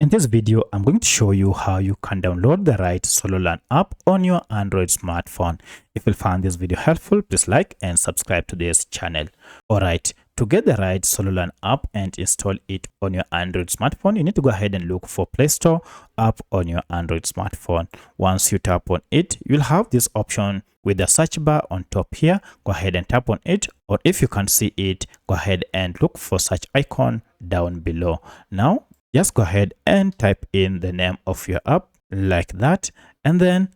In this video, I'm going to show you how you can download the right Sololearn app on your Android smartphone. If you found this video helpful, please like and subscribe to this channel. Alright, to get the right Sololearn app and install it on your Android smartphone, you need to go ahead and look for Play Store app on your Android smartphone. Once you tap on it, you'll have this option with the search bar on top here. Go ahead and tap on it, or if you can't see it, go ahead and look for search icon down below. Now, just go ahead and type in the name of your app like that, and then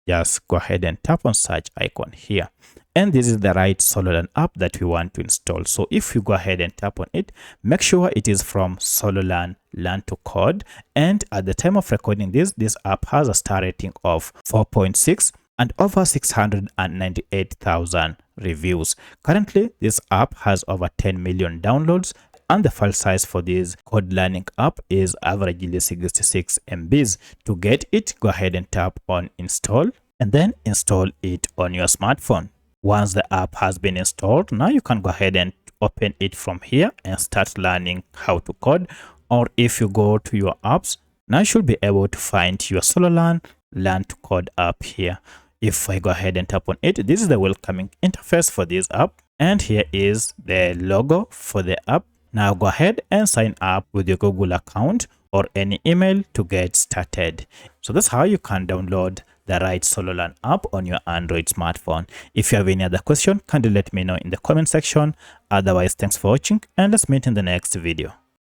just go ahead and tap on search icon here. And this is the right Sololearn app that we want to install. So if you go ahead and tap on it, make sure it is from Sololearn Learn to Code. And at the time of recording this app has a star rating of 4.6 and over 698,000 reviews. Currently, this app has over 10 million downloads, and the file size for this code learning app is averagely 66 MBs. To get it, go ahead and tap on install and then install it on your smartphone. Once the app has been installed, now you can go ahead and open it from here and start learning how to code. Or if you go to your apps, now you should be able to find your Sololearn Learn to Code app here. If I go ahead and tap on it, this is the welcoming interface for this app, and here is the logo for the app. Now go ahead and sign up with your Google account or any email to get started. So that's how you can download the right Sololearn app on your Android smartphone. If you have any other question, kindly let me know in the comment section. Otherwise, thanks for watching, and let's meet in the next video.